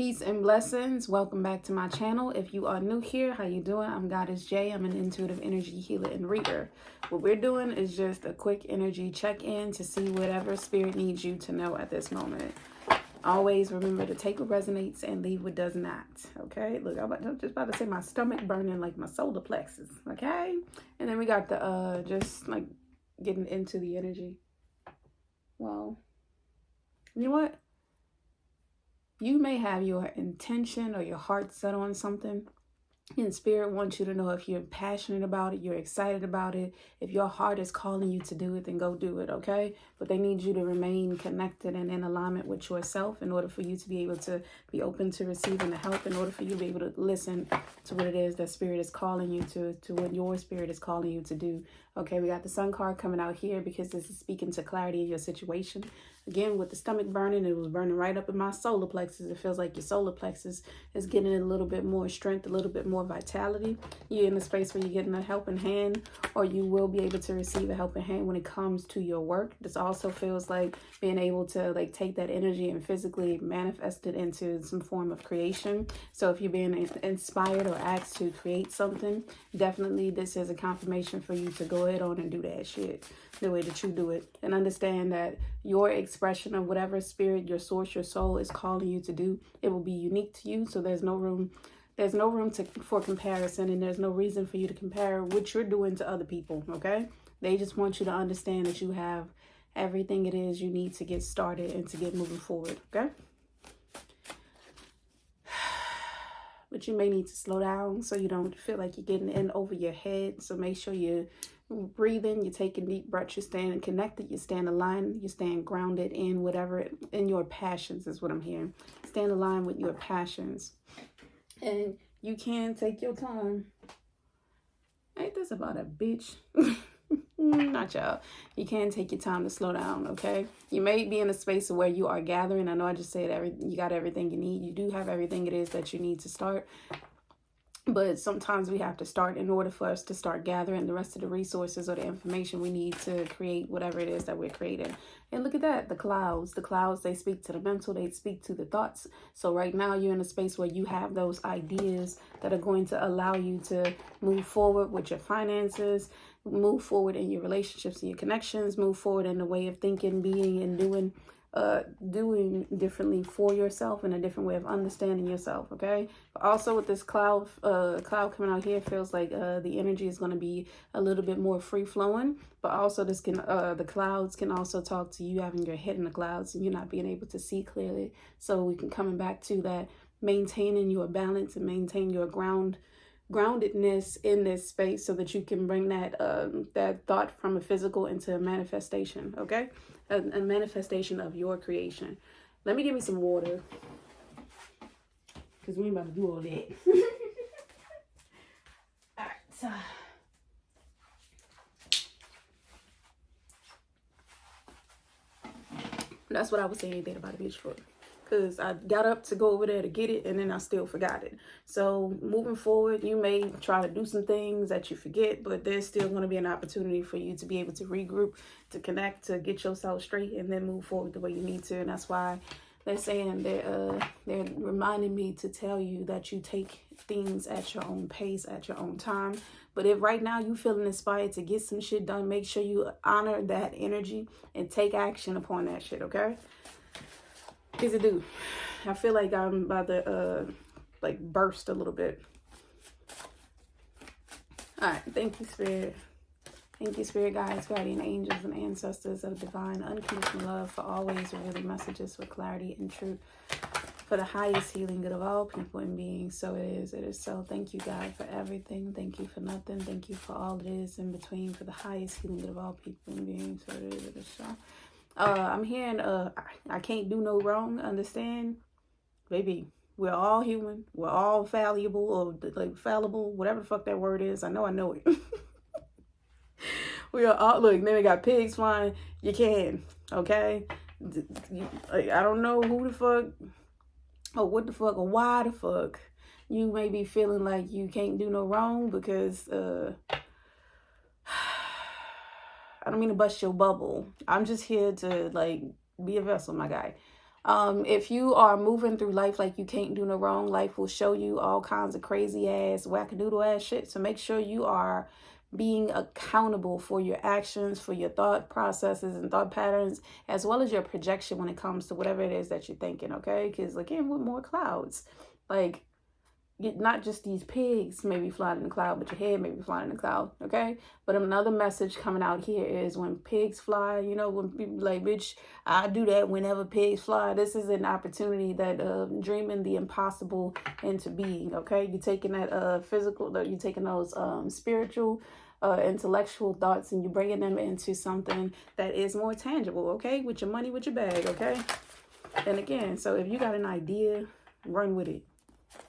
Peace and blessings. Welcome back to my channel. If you are new here, how you doing? I'm Goddess J. I'm an intuitive energy healer and reader. What we're doing is just a quick energy check-in to see whatever spirit needs you to know at this moment. Always remember to take what resonates and leave what does not. Okay? Look, I'm just about to say my stomach burning like my solar plexus. Okay? And then we got the just like getting into the energy. Well, you know what? You may have your intention or your heart set on something, and Spirit wants you to know if you're passionate about it, you're excited about it. If your heart is calling you to do it, then go do it, okay? But they need you to remain connected and in alignment with yourself in order for you to be able to be open to receiving the help, in order for you to be able to listen to what it is that Spirit is calling you to what your Spirit is calling you to do. Okay, we got the Sun card coming out here because this is speaking to clarity in your situation. Again, with the stomach burning, it was burning right up in my solar plexus. It feels like your solar plexus is getting a little bit more strength, a little bit more vitality. You're in a space where you're getting a helping hand, or you will be able to receive a helping hand when it comes to your work. This also feels like being able to like take that energy and physically manifest it into some form of creation. So if you're being inspired or asked to create something, definitely this is a confirmation for you to go ahead on and do that shit the way that you do it, and understand that your expression of whatever spirit, your source, your soul is calling you to do, it will be unique to you. So there's no room for comparison, and there's no reason for you to compare what you're doing to other people. Okay, they just want you to understand that you have everything it is you need to get started and to get moving forward. Okay, but you may need to slow down so you don't feel like you're getting in over your head. So make sure you're breathing, you're taking deep breaths, you're staying connected, you're staying aligned, you're staying grounded in whatever, in your passions is what I'm hearing. Staying aligned with your passions. And you can take your time. Ain't this about a bitch? Not y'all. You can take your time to slow down, okay? You may be in a space where you are gathering. I know I just said you got everything you need. You do have everything it is that you need to start. But sometimes we have to start in order for us to start gathering the rest of the resources or the information we need to create whatever it is that we're creating. And look at that, the clouds. The clouds, they speak to the mental, they speak to the thoughts. So right now you're in a space where you have those ideas that are going to allow you to move forward with your finances, move forward in your relationships and your connections, move forward in the way of thinking, being, and doing differently for yourself, and a different way of understanding yourself. Okay, but also with this cloud coming out here, feels like the energy is going to be a little bit more free flowing, but also this can the clouds can also talk to you having your head in the clouds and you're not being able to see clearly. So we can coming back to that, maintaining your balance and maintain your groundedness in this space so that you can bring that that thought from a physical into a manifestation. Okay, a manifestation of your creation. Let me give me some water, because we ain't about to do all that. All right, so that's what I was saying that about a bitch for. Because I got up to go over there to get it, and then I still forgot it. So moving forward, you may try to do some things that you forget, but there's still going to be an opportunity for you to be able to regroup, to connect, to get yourself straight, and then move forward the way you need to. And that's why they're saying they're reminding me to tell you that you take things at your own pace, at your own time. But if right now you feeling inspired to get some shit done, make sure you honor that energy and take action upon that shit. Okay. Because it do. I feel like I'm about to like burst a little bit. All right. Thank you, Spirit. Thank you, Spirit guides, guardian angels, and ancestors of divine unconditional love, for always revealing messages with clarity and truth, for the highest healing good of all people and beings. So it is. It is so. Thank you, God, for everything. Thank you for nothing. Thank you for all it is in between, for the highest healing good of all people and beings. So it is. It is so. I'm hearing I can't do no wrong. Understand, baby, we're all human, we're all fallible, or like fallible, whatever the fuck that word is. I know it. We are all, look, then we got pigs flying. You can, okay? I don't know who the fuck or what the fuck or why the fuck you may be feeling like you can't do no wrong, because I don't mean to bust your bubble. I'm just here to like be a vessel, my guy. If you are moving through life like you can't do no wrong, life will show you all kinds of crazy ass, wackadoodle ass shit. So make sure you are being accountable for your actions, for your thought processes and thought patterns, as well as your projection when it comes to whatever it is that you're thinking, okay? Because again, with more clouds, like, not just these pigs may be flying in the cloud, but your head may be flying in the cloud, okay? But another message coming out here is when pigs fly, you know, when people like, bitch, I do that whenever pigs fly. This is an opportunity that dreaming the impossible into being, okay? You're taking that physical, you're taking those spiritual, intellectual thoughts, and you're bringing them into something that is more tangible, okay? With your money, with your bag, okay? And again, so if you got an idea, run with it.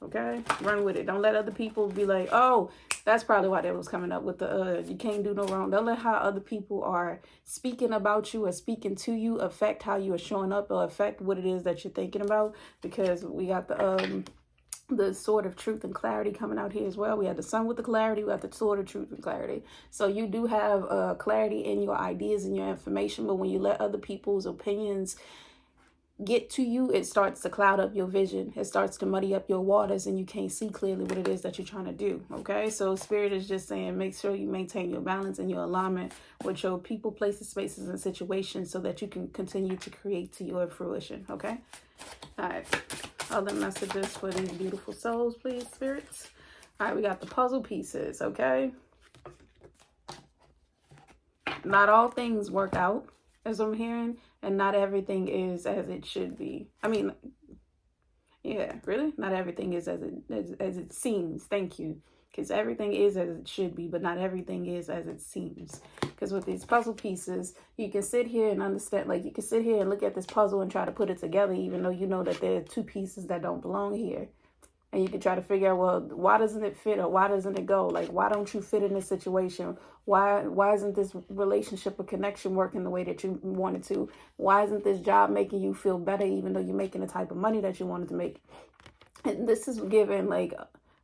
Okay, run with it. Don't let other people be like, oh, that's probably why that was coming up with the you can't do no wrong. Don't let how other people are speaking about you or speaking to you affect how you are showing up or affect what it is that you're thinking about, because we got the sword of truth and clarity coming out here as well. We have the sun with the clarity, we have the sword of truth and clarity. So you do have clarity in your ideas and your information, but when you let other people's opinions get to you, it starts to cloud up your vision. It starts to muddy up your waters, and you can't see clearly what it is that you're trying to do. Okay, so Spirit is just saying, make sure you maintain your balance and your alignment with your people, places, spaces, and situations, so that you can continue to create to your fruition. Okay, all right. Other messages for these beautiful souls, please, spirits. All right, we got the puzzle pieces. Okay, not all things work out, as I'm hearing, and not everything is as it should be. I mean, yeah, really? Not everything is as it seems. Thank you. Because everything is as it should be, but not everything is as it seems. Because with these puzzle pieces, you can sit here and understand, like, you can sit here and look at this puzzle and try to put it together, even though you know that there are two pieces that don't belong here. And you can try to figure out, well, why doesn't it fit, or why doesn't it go? Like, why don't you fit in this situation? Why isn't this relationship or connection working the way that you wanted to? Why isn't this job making you feel better, even though you're making the type of money that you wanted to make? And this is given, like,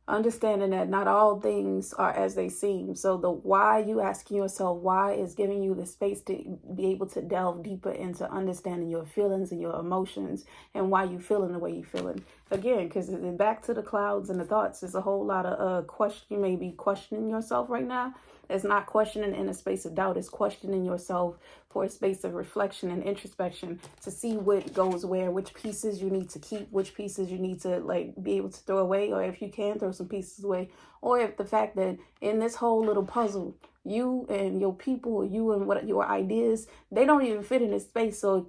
understanding that not all things are as they seem. So the why, you asking yourself why, is giving you the space to be able to delve deeper into understanding your feelings and your emotions and why you feeling the way you feeling. Again, because back to the clouds and the thoughts, there's a whole lot of question. You may be questioning yourself right now. It's not questioning in a space of doubt. It's questioning yourself for a space of reflection and introspection to see what goes where, which pieces you need to keep, which pieces you need to, like, be able to throw away, or if you can throw some pieces away, or if the fact that in this whole little puzzle, you and your people, you and what your ideas, they don't even fit in this space. So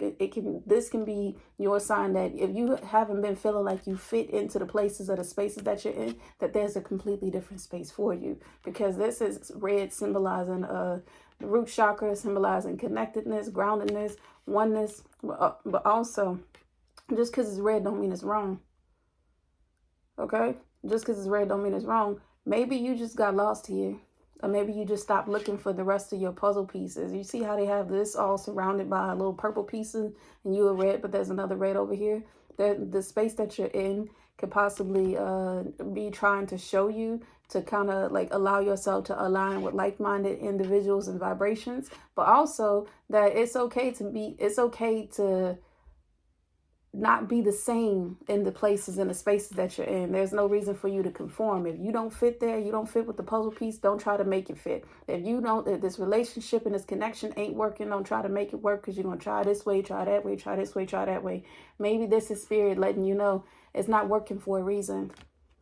this can be your sign that if you haven't been feeling like you fit into the places or the spaces that you're in, that there's a completely different space for you. Because this is red, symbolizing the root chakra, symbolizing connectedness, groundedness, oneness. But also, just because it's red don't mean it's wrong. Okay, just because it's red don't mean it's wrong. Maybe you just got lost here. Or maybe you just stopped looking for the rest of your puzzle pieces. You see how they have this all surrounded by a little purple pieces, and you are red, but there's another red over here. The space that you're in could possibly be trying to show you to kind of like allow yourself to align with like-minded individuals and vibrations, but also that it's okay to not be the same in the places and the spaces that you're in. There's no reason for you to conform. If you don't fit there, you don't fit with the puzzle piece, don't try to make it fit. If this relationship and this connection ain't working, don't try to make it work, because you're going to try this way, try that way, try this way, try that way. Maybe this is spirit letting you know it's not working for a reason,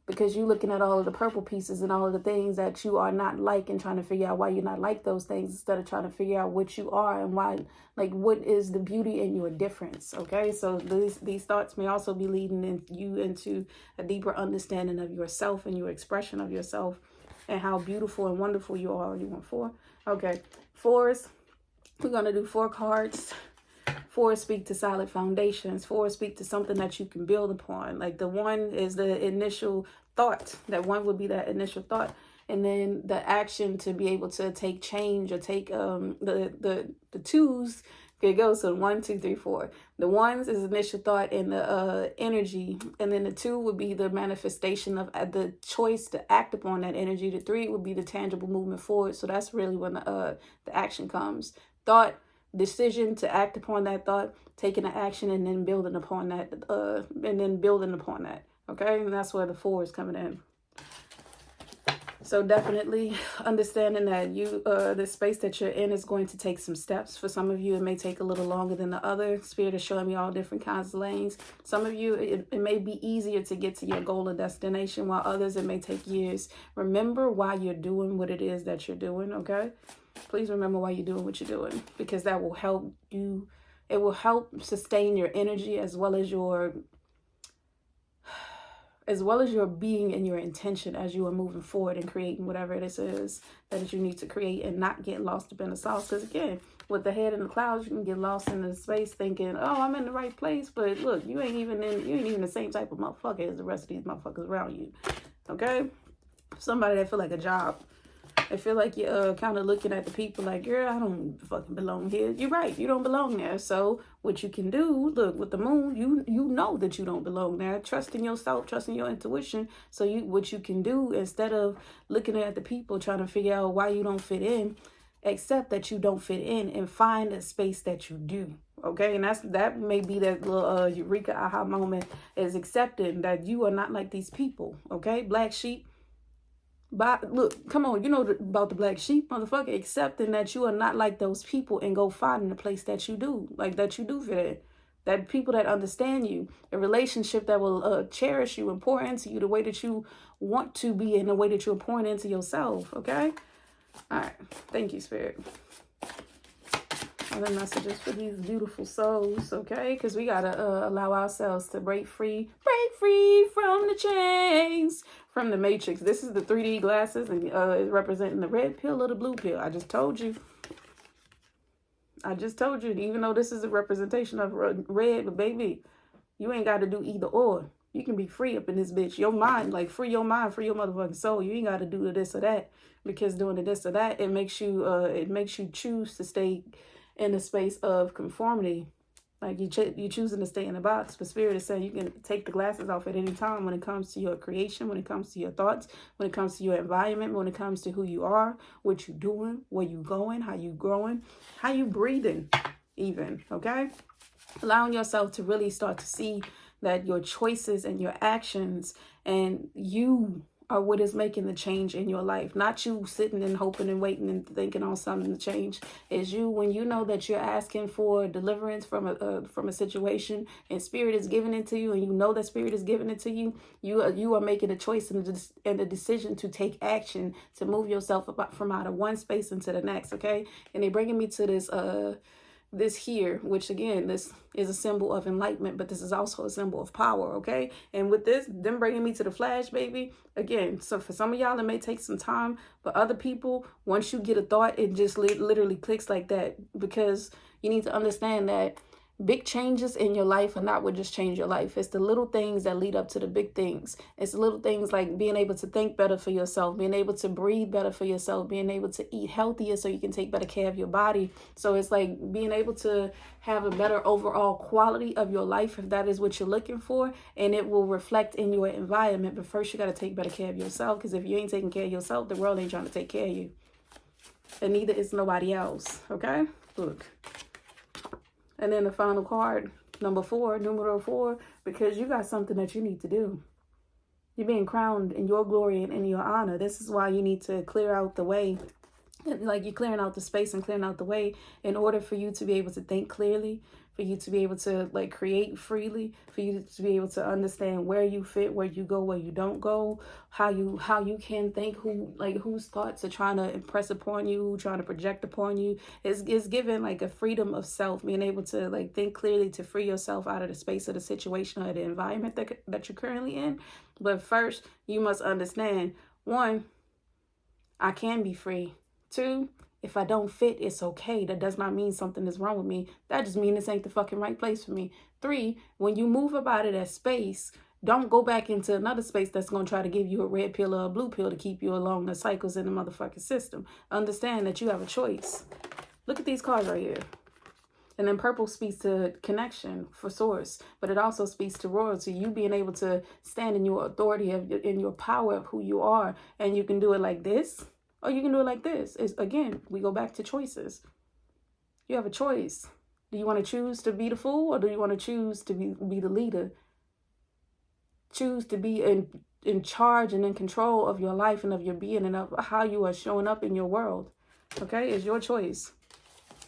because you're looking at all of the purple pieces and all of the things that you are not like, and trying to figure out why you're not like those things, instead of trying to figure out what you are and why, like, what is the beauty in your difference. Okay, so these thoughts may also be leading you into a deeper understanding of yourself and your expression of yourself, and how beautiful and wonderful you are. You want 4? Okay, 4s. We're going to do 4 cards. 4 speak to solid foundations. 4 speak to something that you can build upon. Like, the 1 is the initial thought. That 1 would be that initial thought. And then the action to be able to take change, or take the 2s could go. So 1, 2, 3, 4. The 1s is initial thought and the energy. And then the 2 would be the manifestation of the choice to act upon that energy. The 3 would be the tangible movement forward. So that's really when the action comes. Thought, decision to act upon that thought, taking an action, and then building upon that, okay? And that's where the 4 is coming in. So definitely understanding that the space that you're in is going to take some steps. For some of you, it may take a little longer than the other. Spirit is showing me all different kinds of lanes. Some of you, it may be easier to get to your goal or destination, while others, it may take years. Remember why you're doing what it is that you're doing, okay? Please remember why you're doing what you're doing, because that will help you. It will help sustain your energy as well as your being and your intention as you are moving forward and creating whatever this is that you need to create, and not get lost up in the sauce. Because again, with the head in the clouds, you can get lost in the space thinking, oh, I'm in the right place. But look, you ain't even the same type of motherfucker as the rest of these motherfuckers around you. Okay? Somebody that feel like a job. I feel like you're kind of looking at the people like, girl, I don't fucking belong here. You're right. You don't belong there. So what you can do, look, with the moon, you know that you don't belong there. Trust in yourself, trust in your intuition. So what you can do, instead of looking at the people trying to figure out why you don't fit in, accept that you don't fit in and find a space that you do. Okay, and that may be that little eureka aha moment, is accepting that you are not like these people. Okay, black sheep. But look, come on, you know about the black sheep, motherfucker. Accepting that you are not like those people, and go finding a place that you do, like that you do fit in. That people that understand you, a relationship that will cherish you and pour into you the way that you want to be, in the way that you're pouring into yourself. Okay, all right. Thank you, Spirit. Other messages for these beautiful souls, okay? Because we gotta allow ourselves to break free from the chains, from the matrix. This is the 3D glasses, and it's representing the red pill or the blue pill. I just told you. Even though this is a representation of red, but baby, you ain't got to do either or. You can be free up in this bitch. Your mind, like free your mind, free your motherfucking soul. You ain't got to do this or that, because doing this or that, it makes you choose to stay in the space of conformity. Like you choosing to stay in the box. But Spirit is saying you can take the glasses off at any time when it comes to your creation, when it comes to your thoughts, when it comes to your environment, when it comes to who you are, what you doing, where you going, how you growing, how you breathing even, okay? Allowing yourself to really start to see that your choices and your actions and you are what is making the change in your life. Not you sitting and hoping and waiting and thinking on something to change. Is you, when you know that you're asking for deliverance from a situation, and Spirit is giving it to you, and you know that Spirit is giving it to you, you are making a choice and a decision to take action to move yourself from out of one space into the next, okay? And they're bringing me to this here, which again, this is a symbol of enlightenment, but this is also a symbol of power, okay? And with this, them bringing me to the flash, baby, again, so for some of y'all, it may take some time, but other people, once you get a thought, it just literally clicks like that, because you need to understand that big changes in your life are not what just change your life. It's the little things that lead up to the big things. It's the little things like being able to think better for yourself, being able to breathe better for yourself, being able to eat healthier so you can take better care of your body. So it's like being able to have a better overall quality of your life, if that is what you're looking for, and it will reflect in your environment. But first, you got to take better care of yourself, because if you ain't taking care of yourself, the world ain't trying to take care of you. And neither is nobody else, okay? Look. And then the final card, numero 4, because you got something that you need to do. You're being crowned in your glory and in your honor. This is why you need to clear out the way. Like you're clearing out the space and clearing out the way in order for you to be able to think clearly, for you to be able to like create freely, for you to be able to understand where you fit, where you go, where you don't go, how you can think, whose thoughts are trying to impress upon you, trying to project upon you. It's given like a freedom of self, being able to like think clearly, to free yourself out of the space of the situation or the environment that you're currently in. But first, you must understand, 1, I can be free. 2, if I don't fit, it's okay. That does not mean something is wrong with me. That just means this ain't the fucking right place for me. 3, when you move up out of that space, don't go back into another space that's going to try to give you a red pill or a blue pill to keep you along the cycles in the motherfucking system. Understand that you have a choice. Look at these cards right here. And then purple speaks to connection for source, but it also speaks to royalty. You being able to stand in your authority, in your power of who you are. And you can do it like this. Or you can do it like this. Again, we go back to choices. You have a choice. Do you want to choose to be the fool, or do you want to choose to be the leader? Choose to be in charge and in control of your life and of your being and of how you are showing up in your world. Okay, it's your choice.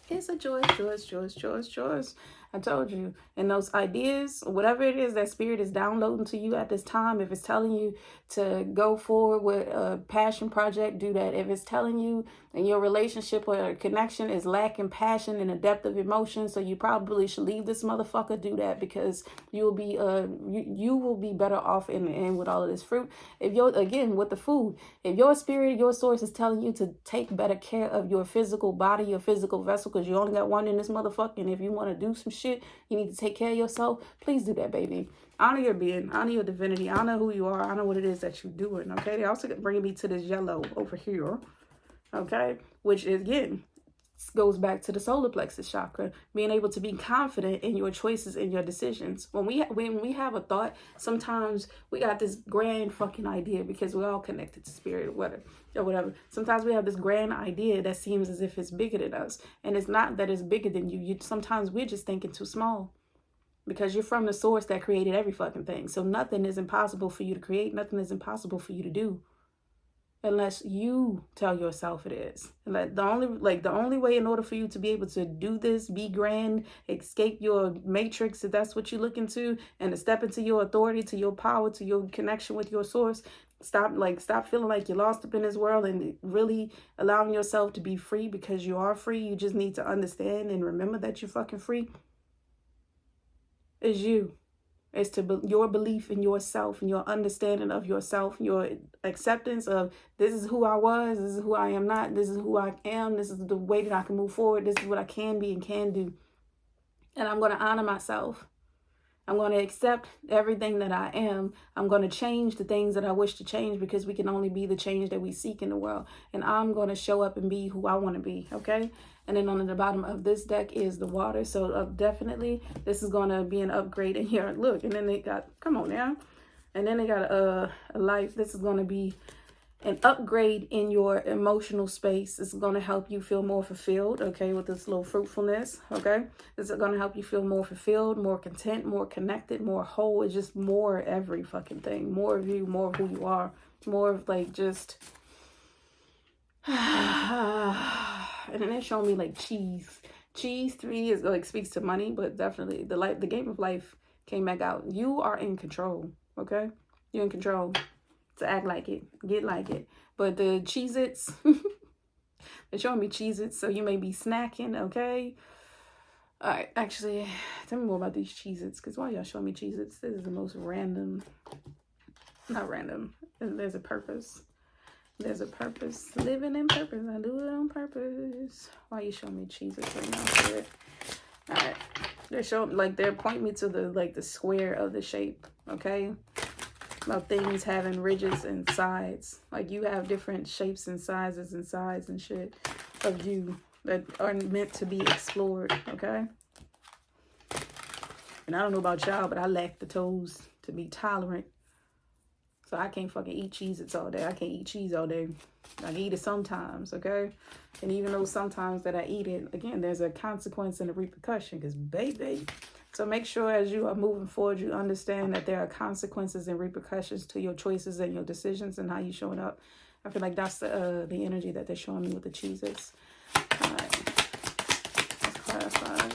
It's a choice. I told you. And those ideas, whatever it is that spirit is downloading to you at this time, if it's telling you to go forward with a passion project, do that. If it's telling you in your relationship or connection is lacking passion and a depth of emotion, so you probably should leave this motherfucker, do that, because you will be you will be better off in the end with all of this fruit. If you're, again, with the food, if your spirit, your source is telling you to take better care of your physical body, your physical vessel, because you only got one in this motherfucker, and if you want to do some shit, you need to take care of yourself, please do that, baby. Honor your being, honor your divinity, honor who you are, honor what it is that you're doing, okay? They also bringing me to this yellow over here, okay? Which, again, goes back to the solar plexus chakra, being able to be confident in your choices and your decisions. When we have a thought, sometimes we got this grand fucking idea, because we're all connected to spirit or whatever. Sometimes we have this grand idea that seems as if it's bigger than us, and it's not that it's bigger than you. Sometimes we're just thinking too small, because you're from the source that created every fucking thing. So nothing is impossible for you to create. Nothing is impossible for you to do, unless you tell yourself it is. And the only way in order for you to be able to do this, be grand, escape your matrix, if that's what you're looking to, and to step into your authority, to your power, to your connection with your source, stop feeling like you're lost up in this world and really allowing yourself to be free, because you are free. You just need to understand and remember that you're fucking free. Is you. It's to your belief in yourself and your understanding of yourself, your acceptance of, this is who I was, this is who I am not, this is who I am, this is the way that I can move forward, this is what I can be and can do. And I'm going to honor myself. I'm going to accept everything that I am. I'm going to change the things that I wish to change, because we can only be the change that we seek in the world. And I'm going to show up and be who I want to be, okay? And then on the bottom of this deck is the water. So definitely this is going to be an upgrade in here. Look, and then they got, come on now. And then they got a life. This is going to be an upgrade in your emotional space. It's going to help you feel more fulfilled, okay, with this little fruitfulness, okay? This is going to help you feel more fulfilled, more content, more connected, more whole. It's just more every fucking thing. More of you, more of who you are. More of like just... And then they're showing me like cheese. Cheese 3 is like speaks to money, but definitely the game of life came back out. You are in control, okay? You're in control. So act like it, get like it. But the Cheez-Its, they're showing me Cheez-Its, so you may be snacking, okay? All right, actually, tell me more about these Cheez-Its, because why y'all showing me Cheez-Its? This is the most random, not random, there's a purpose. There's a purpose. Living in purpose. I do it on purpose. Why you showing me Cheez-Its right now? All right. They're showing, like, they're pointing me to the square of the shape, okay? About things having ridges and sides. Like, you have different shapes and sizes and sides and shit of you that are meant to be explored, okay? And I don't know about y'all, but I lack the toes to be tolerant. So I can't fucking eat Cheez-Its all day. I can't eat cheese all day. I can eat it sometimes, okay? And even though sometimes that I eat it, again, there's a consequence and a repercussion, because baby. So make sure as you are moving forward, you understand that there are consequences and repercussions to your choices and your decisions and how you're showing up. I feel like that's the energy that they're showing me with the Cheez-Its. All right. Let's clarify.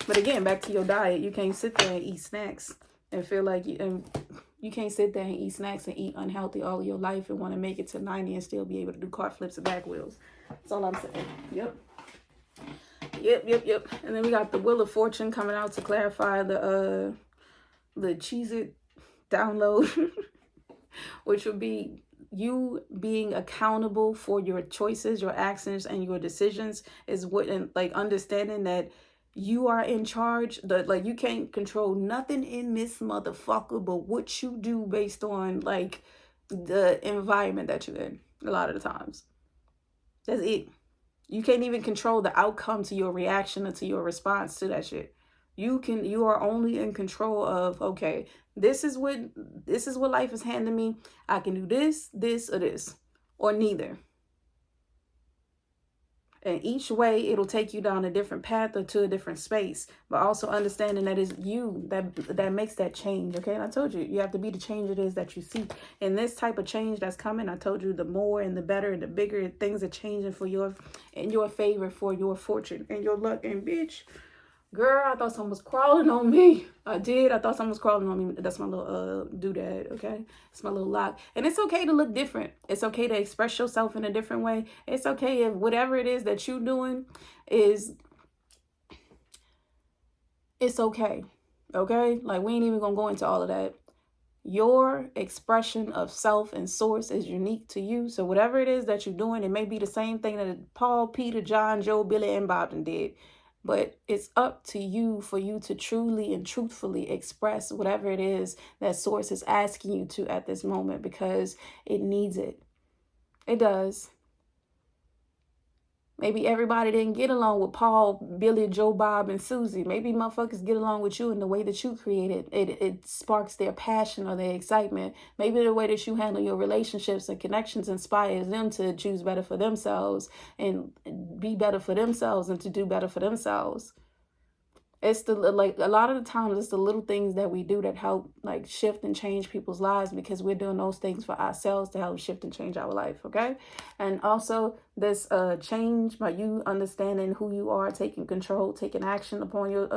But again, back to your diet. You can't sit there and eat snacks and feel like you can't sit there and eat snacks and eat unhealthy all of your life and want to make it to 90 and still be able to do cart flips and back wheels. That's all I'm saying. Yep. And then we got the Wheel of Fortune coming out to clarify the Cheez-It download, which would be you being accountable for your choices, your actions, and your decisions is what, and like understanding that you are in charge. Like you can't control nothing in this motherfucker but what you do based on like the environment that you're in a lot of the times. That's it. You can't even control the outcome to your reaction or to your response to that shit. You are only in control of, okay, this is what life is handing me. I can do this, or this, or neither. And each way it'll take you down a different path or to a different space, but also understanding that it's you that makes that change. Okay. And I told you, you have to be the change it is that you seek. And this type of change that's coming, I told you, the more and the better and the bigger things are changing for your, in your favor, for your fortune and your luck. And bitch, girl, I thought someone was crawling on me. I did. I thought someone was crawling on me. That's my little doodad, okay? It's my little lock. And it's okay to look different. It's okay to express yourself in a different way. It's okay if whatever it is that you're doing is, it's okay, okay? Like, we ain't even gonna go into all of that. Your expression of self and source is unique to you. So whatever it is that you're doing, it may be the same thing that Paul, Peter, John, Joe, Billy, and Bob did. But it's up to you for you to truly and truthfully express whatever it is that source is asking you to at this moment, because it needs it. It does. Maybe everybody didn't get along with Paul, Billy, Joe, Bob, and Susie. Maybe motherfuckers get along with you in the way that you created. It sparks their passion or their excitement. Maybe the way that you handle your relationships and connections inspires them to choose better for themselves and be better for themselves and to do better for themselves. It's the, like, a lot of the times it's the little things that we do that help, like, shift and change people's lives, because we're doing those things for ourselves to help shift and change our life. Okay. And also this change by you understanding who you are, taking control, taking action upon your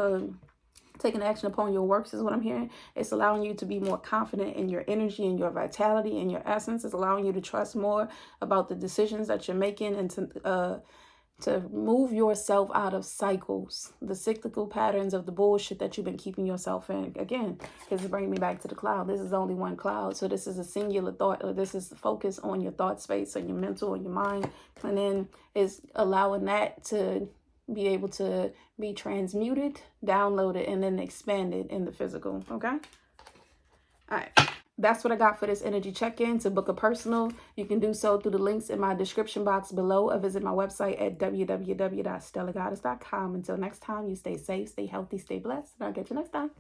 works is what I'm hearing. It's allowing you to be more confident in your energy and your vitality and your essence. It's allowing you to trust more about the decisions that you're making, and to move yourself out of cycles, the cyclical patterns of the bullshit that you've been keeping yourself in. Again, because it's bringing me back to the cloud. This is only one cloud. So this is a singular thought, or this is the focus on your thought space and your mental and your mind. And then it's allowing that to be able to be transmuted, downloaded, and then expanded in the physical. Okay? All right. That's what I got for this energy check-in. To book a personal, you can do so through the links in my description box below, or visit my website at www.stellagoddess.com. Until next time, you stay safe, stay healthy, stay blessed, and I'll catch you next time.